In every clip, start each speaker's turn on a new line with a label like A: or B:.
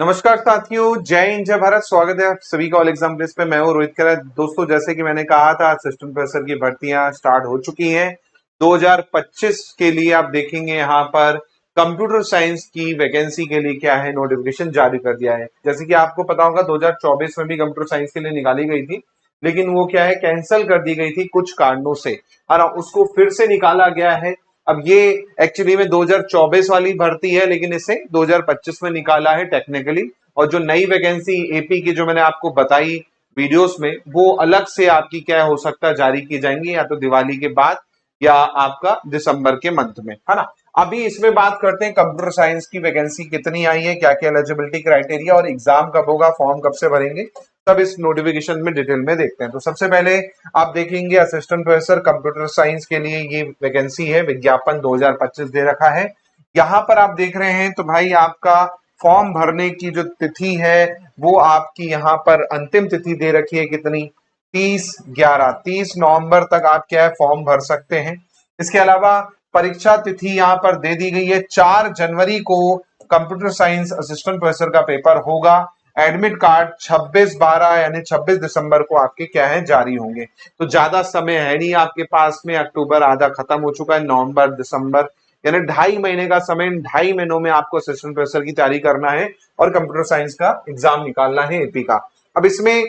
A: नमस्कार साथियों, जय हिंद जय भारत। स्वागत है आप सभी का ऑल एग्जाम प्लेस पे। मैं हूं रोहित सभी का ऑल एग्जाम प्लेस पे। मैं हूं रोहित करा। दोस्तों, जैसे कि मैंने कहा था, असिस्टेंट प्रोफेसर की भर्तियां स्टार्ट हो चुकी हैं 2025 के लिए। आप देखेंगे यहाँ पर कंप्यूटर साइंस की वैकेंसी के लिए क्या है, नोटिफिकेशन जारी कर दिया है। जैसे कि आपको पता होगा 2024 में भी कंप्यूटर साइंस के लिए निकाली गई थी, लेकिन वो क्या है, कैंसिल कर दी गई थी कुछ कारणों से, और उसको फिर से निकाला गया है। अब ये एक्चुअली में 2024 वाली भर्ती है, लेकिन इसे 2025 में निकाला है टेक्निकली। और जो नई वैकेंसी एपी की जो मैंने आपको बताई वीडियोस में, वो अलग से आपकी क्या हो सकता है जारी की जाएंगी, या तो दिवाली के बाद या आपका दिसंबर के मंथ में, है ना। अभी इसमें बात करते हैं कंप्यूटर साइंस की वैकेंसी कितनी आई है, क्या क्या एलिजिबिलिटी क्राइटेरिया और एग्जाम कब होगा, फॉर्म कब से भरेंगे, सब इस नोटिफिकेशन में डिटेल में देखते हैं। तो सबसे पहले आप देखेंगे असिस्टेंट प्रोफेसर कंप्यूटर साइंस के लिए ये वैकेंसी है, विज्ञापन 2025 दे रखा है। यहाँ पर आप देख रहे हैं तो भाई आपका फॉर्म भरने की जो तिथि है वो आपकी यहाँ पर अंतिम तिथि दे रखी है कितनी, 30 नवंबर तक आप क्या है फॉर्म भर सकते हैं। इसके अलावा परीक्षा तिथि यहाँ पर दे दी गई है 4 जनवरी को कंप्यूटर साइंस असिस्टेंट प्रोफेसर का पेपर होगा। एडमिट कार्ड 26/12 यानी 26 दिसंबर को आपके क्या है जारी होंगे। तो ज्यादा समय है नहीं आपके पास में, अक्टूबर आधा खत्म हो चुका है, नवंबर दिसंबर यानी 2.5 महीने का समय। 2.5 महीनों में आपको असिस्टेंट प्रोफेसर की तैयारी करना है और कंप्यूटर साइंस का एग्जाम निकालना है एपी का। अब इसमें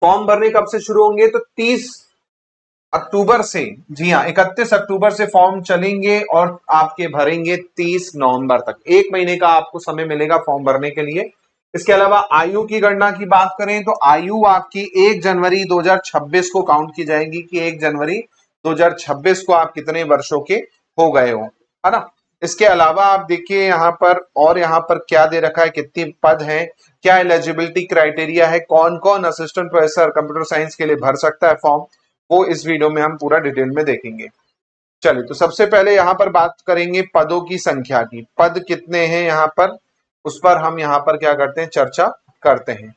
A: फॉर्म भरने कब से शुरू होंगे, तो 30 अक्टूबर से, जी हाँ 31 अक्टूबर से फॉर्म चलेंगे और आपके भरेंगे 30 नवंबर तक। 1 महीने का आपको समय मिलेगा फॉर्म भरने के लिए। इसके अलावा आयु की गणना की बात करें तो आयु आपकी 1 जनवरी 2026 को काउंट की जाएगी कि 1 जनवरी 2026 को आप कितने वर्षों के हो गए हो, है ना। इसके अलावा आप देखिए यहाँ पर, और यहाँ पर क्या दे रखा है, कितनी पद हैं, क्या एलिजिबिलिटी क्राइटेरिया है, कौन कौन असिस्टेंट प्रोफेसर कंप्यूटर साइंस के लिए भर सकता है फॉर्म, वो इस वीडियो में हम पूरा डिटेल में देखेंगे। चलिए, तो सबसे पहले यहाँ पर बात करेंगे पदों की संख्या की। पद कितने हैं यहाँ पर, उस पर हम यहाँ पर क्या करते हैं, चर्चा करते हैं।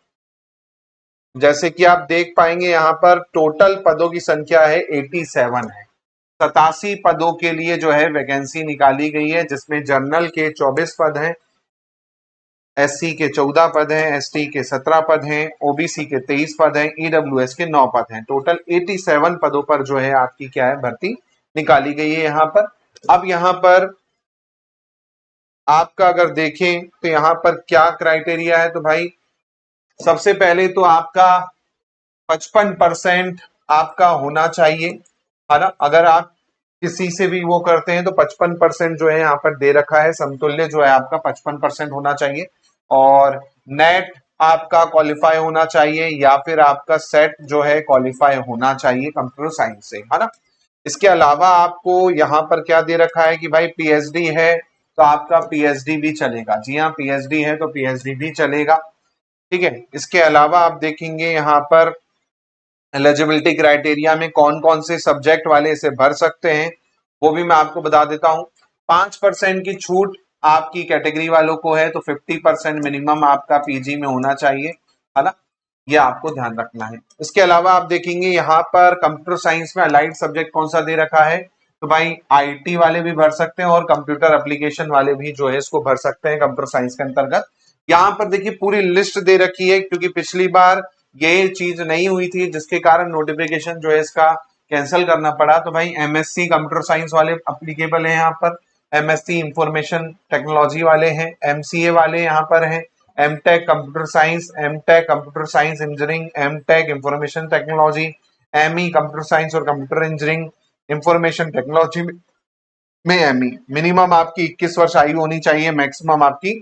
A: जैसे कि आप देख पाएंगे यहाँ पर टोटल पदों की संख्या है 87 है। 87 पदों के लिए जो है वैकेंसी निकाली गई है, जिसमें जनरल के 24 पद हैं, एससी के 14 पद हैं, एसटी के 17 पद हैं, ओबीसी के 23 पद हैं, ईडब्ल्यूएस के 9 पद हैं। टोटल 87 पदों पर जो है आपकी क्या है भर्ती निकाली गई है यहाँ पर। अब यहाँ पर आपका अगर देखें तो यहाँ पर क्या क्राइटेरिया है, तो भाई सबसे पहले तो आपका 55% आपका होना चाहिए, है ना। अगर आप किसी से भी वो करते हैं तो 55% जो है यहाँ पर दे रखा है, समतुल्य जो है आपका 55% होना चाहिए। और नेट आपका क्वालिफाई होना चाहिए, या फिर आपका सेट जो है क्वालिफाई होना चाहिए कंप्यूटर साइंस से, है ना। इसके अलावा आपको यहाँ पर क्या दे रखा है कि भाई पीएचडी है तो आपका पीएचडी भी चलेगा। जी हाँ, पीएचडी है तो पीएचडी भी चलेगा, ठीक है। इसके अलावा आप देखेंगे यहाँ पर एलिजिबिलिटी क्राइटेरिया में कौन कौन से सब्जेक्ट वाले इसे भर सकते हैं, वो भी मैं आपको बता देता हूं। 5% की छूट आपकी कैटेगरी वालों को है, तो 50% मिनिमम आपका पीजी में होना चाहिए, है ना। ये आपको ध्यान रखना है। इसके अलावा आप देखेंगे यहाँ पर कंप्यूटर साइंस में अलाइड सब्जेक्ट कौन सा दे रखा है, तो भाई आईटी वाले भी भर सकते हैं और कंप्यूटर एप्लीकेशन वाले भी जो है इसको भर सकते हैं कंप्यूटर साइंस के अंतर्गत। यहाँ पर देखिए पूरी लिस्ट दे रखी है, क्योंकि पिछली बार ये चीज नहीं हुई थी, जिसके कारण नोटिफिकेशन जो है इसका कैंसिल करना पड़ा। तो भाई एमएससी कंप्यूटर साइंस वाले अप्लीकेबल है यहाँ पर, एमएससी इंफॉर्मेशन टेक्नोलॉजी वाले हैं, एमसीए वाले यहाँ पर हैं, M Tech computer science, M Tech computer science engineering, M Tech information technology, ME computer science और कंप्यूटर इंजीनियरिंग इंफॉर्मेशन टेक्नोलॉजी में एमई। मिनिमम आपकी 21 वर्ष आयु होनी चाहिए, मैक्सिमम आपकी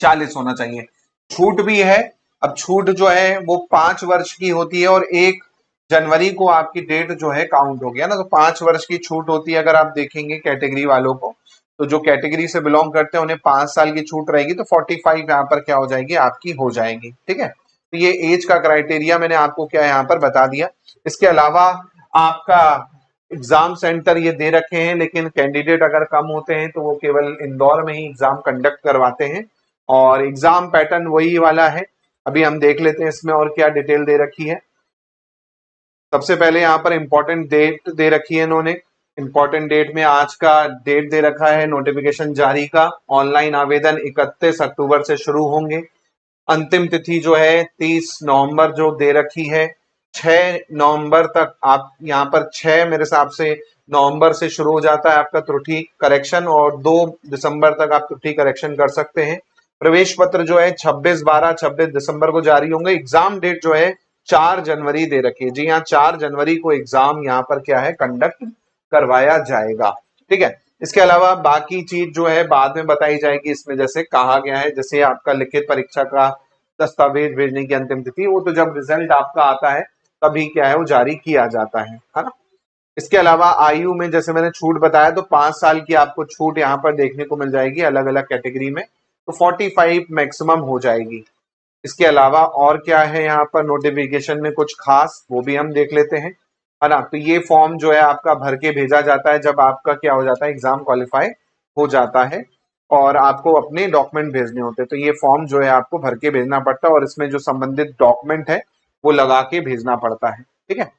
A: 40 होना चाहिए। छूट भी है। अब छूट जो है वो 5 वर्ष की होती है, और 1 जनवरी को आपकी डेट जो है काउंट हो गया ना, तो 5 वर्ष की छूट होती है। अगर आप देखेंगे कैटेगरी वालों को, तो जो कैटेगरी से बिलोंग करते हैं उन्हें 5 साल की छूट रहेगी, तो 45 यहाँ पर क्या हो जाएगी आपकी हो जाएगी, ठीक है। तो ये एज का क्राइटेरिया मैंने आपको क्या यहाँ पर बता दिया। इसके अलावा आपका एग्जाम सेंटर ये दे रखे हैं, लेकिन कैंडिडेट अगर कम होते हैं तो वो केवल इंदौर में ही एग्जाम कंडक्ट करवाते हैं, और एग्जाम पैटर्न वही वाला है। अभी हम देख लेते हैं इसमें और क्या डिटेल दे रखी है। सबसे पहले यहाँ पर इंपॉर्टेंट डेट दे रखी है इन्होंने। इंपॉर्टेंट डेट में आज का डेट दे रखा है नोटिफिकेशन जारी का। ऑनलाइन आवेदन 31 अक्टूबर से शुरू होंगे। अंतिम तिथि जो है 30 नवंबर जो दे रखी है। 6 नवंबर तक आप यहाँ पर 6 मेरे हिसाब से नवंबर से शुरू हो जाता है आपका त्रुटि करेक्शन, और 2 दिसंबर तक आप त्रुटि करेक्शन कर सकते हैं। प्रवेश पत्र जो है 26 दिसंबर को जारी होंगे। एग्जाम डेट जो है 4 जनवरी दे रखी है। जी हाँ, 4 जनवरी को एग्जाम यहाँ पर क्या है, कंडक्ट करवाया जाएगा। ठीक है, इसके अलावा बाकी चीज जो है बाद में बताई जाएगी। इसमें जैसे कहा गया है, जैसे आपका लिखित परीक्षा का दस्तावेज भेजने की अंतिम तिथि, वो तो जब रिजल्ट आपका आता है तभी क्या है वो जारी किया जाता है ना। इसके अलावा आयु में जैसे मैंने छूट बताया, तो 5 साल की आपको छूट यहाँ पर देखने को मिल जाएगी अलग अलग कैटेगरी में, तो 45 मैक्सिमम हो जाएगी। इसके अलावा और क्या है यहाँ पर नोटिफिकेशन में कुछ खास, वो भी हम देख लेते हैं, है ना। तो ये फॉर्म जो है आपका भर के भेजा जाता है जब आपका क्या हो जाता है, एग्जाम क्वालिफाई हो जाता है और आपको अपने डॉक्यूमेंट भेजने होते हैं। तो ये फॉर्म जो है आपको भर के भेजना पड़ता है और इसमें जो संबंधित डॉक्यूमेंट है वो लगा के भेजना पड़ता है। ठीक है,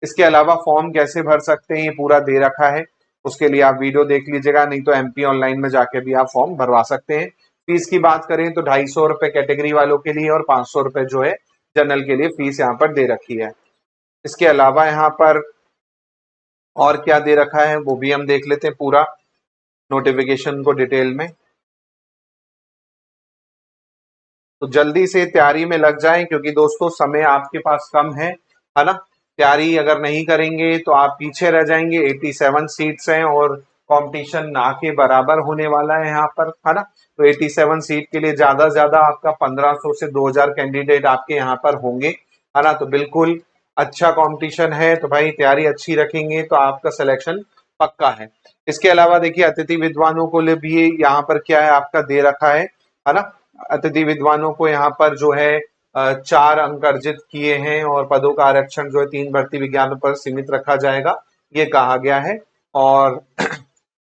A: इसके अलावा फॉर्म कैसे भर सकते हैं ये पूरा दे रखा है, उसके लिए आप वीडियो देख लीजिएगा, नहीं तो एमपी ऑनलाइन में जाके भी आप फॉर्म भरवा सकते हैं। फीस की बात करें तो 250 रुपए कैटेगरी वालों के लिए और 500 रुपए जो है जनरल के लिए फीस यहाँ पर दे रखी है। इसके अलावा यहाँ पर और क्या दे रखा है वो भी हम देख लेते हैं पूरा नोटिफिकेशन को डिटेल में। तो जल्दी से तैयारी में लग जाएं क्योंकि दोस्तों समय आपके पास कम है ना। तैयारी अगर नहीं करेंगे तो आप पीछे रह जाएंगे। 87 सीट्स हैं और कंपटीशन ना के बराबर होने वाला है यहाँ पर, है ना। तो 87 सीट के लिए ज्यादा से ज्यादा आपका 1500 से 2000 कैंडिडेट आपके यहाँ पर होंगे, है ना। तो बिल्कुल अच्छा कंपटीशन है, तो भाई तैयारी अच्छी रखेंगे तो आपका सिलेक्शन पक्का है। इसके अलावा देखिए अतिथि विद्वानों को लिए भी यहाँ पर क्या है आपका दे रखा है ना। अतिथि विद्वानों को यहाँ पर जो है 4 अंक अर्जित किए हैं और पदों का आरक्षण जो है 3 भर्ती विज्ञानों पर सीमित रखा जाएगा, ये कहा गया है। और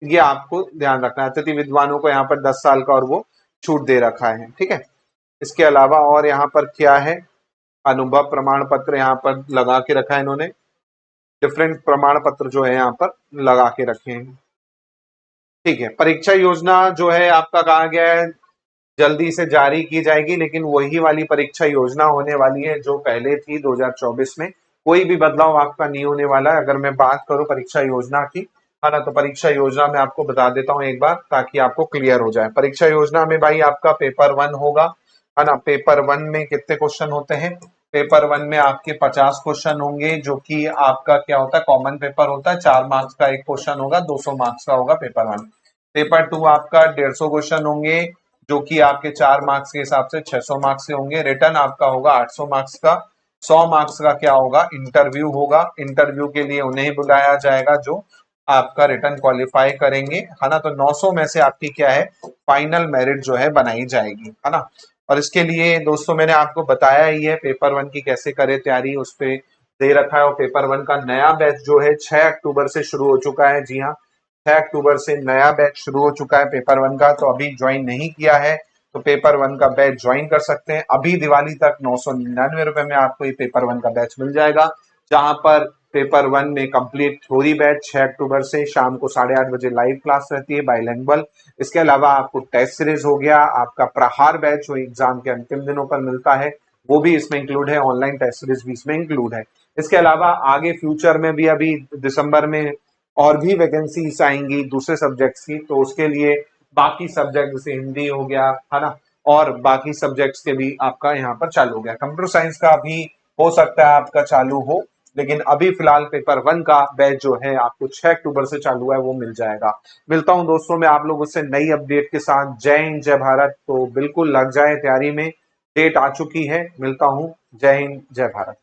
A: ये आपको ध्यान रखना है, अतिथि विद्वानों को यहाँ पर 10 साल का और वो छूट दे रखा है। ठीक है, इसके अलावा और यहाँ पर क्या है, अनुभव प्रमाण पत्र यहाँ पर लगा के रखा है इन्होंने। डिफरेंट प्रमाण पत्र जो है यहाँ पर लगा के रखे हैं। ठीक है, परीक्षा योजना जो है आपका कहा गया है जल्दी से जारी की जाएगी, लेकिन वही वाली परीक्षा योजना होने वाली है जो पहले थी 2024 में। कोई भी बदलाव आपका नहीं होने वाला है। अगर मैं बात करूं परीक्षा योजना की, है ना, तो परीक्षा योजना में आपको बता देता हूं एक बार ताकि आपको क्लियर हो जाए। परीक्षा योजना में भाई आपका पेपर 1 होगा, है ना। पेपर 1 में कितने क्वेश्चन होते हैं, पेपर 1 में आपके 50 क्वेश्चन होंगे, जो कि आपका क्या होता है कॉमन पेपर होता है। 4 मार्क्स का एक क्वेश्चन होगा, 200 मार्क्स का होगा पेपर 1। पेपर 2 आपका 150 क्वेश्चन होंगे, जो कि आपके 4 मार्क्स के हिसाब से 600 मार्क्स के होंगे। रिटर्न आपका होगा 800 मार्क्स का। 100 मार्क्स का क्या होगा, इंटरव्यू होगा। इंटरव्यू के लिए उन्हें बुलाया जाएगा जो आपका रिटर्न क्वालिफाई करेंगे, है ना। तो 900 में से आपकी क्या है फाइनल मेरिट जो है बनाई जाएगी, है ना। और इसके लिए दोस्तों मैंने आपको बताया ही है पेपर 1 की कैसे करे तैयारी, उस पे दे रखा है। और पेपर 1 का नया बैच जो है 6 अक्टूबर से शुरू हो चुका है। जी हाँ, 6 अक्टूबर से नया बैच शुरू हो चुका है पेपर 1 का। तो अभी ज्वाइन नहीं किया है तो पेपर 1 का बैच ज्वाइन कर सकते हैं। अभी दिवाली तक 999 रुपए में आपको ये पेपर 1 का बैच मिल जाएगा, जहां पर पेपर 1 में कंप्लीट थ्योरी बैच 6 अक्टूबर से शाम को 8:30 बजे लाइव क्लास रहती है बाइलिंगुअल। इसके अलावा आपको टेस्ट सीरीज हो गया, आपका प्रहार बैच जो एग्जाम के अंतिम दिनों पर मिलता है वो भी इसमें इंक्लूड है, ऑनलाइन टेस्ट सीरीज भी इसमें इंक्लूड है। इसके अलावा आगे फ्यूचर में भी अभी दिसंबर में और भी वैकेंसीज आएंगी दूसरे सब्जेक्ट्स की, तो उसके लिए बाकी सब्जेक्ट जैसे हिंदी हो गया, है ना, और बाकी सब्जेक्ट्स के भी आपका यहाँ पर चालू हो गया। कंप्यूटर साइंस का भी हो सकता है आपका चालू हो, लेकिन अभी फिलहाल पेपर 1 का बैच जो है आपको 6 अक्टूबर से चालू है वो मिल जाएगा। मिलता हूं दोस्तों मैं आप लोगों से नई अपडेट के साथ। जय हिंद जय भारत। तो बिल्कुल लग जाए तैयारी में, डेट आ चुकी है। मिलता हूं, जय हिंद जय भारत।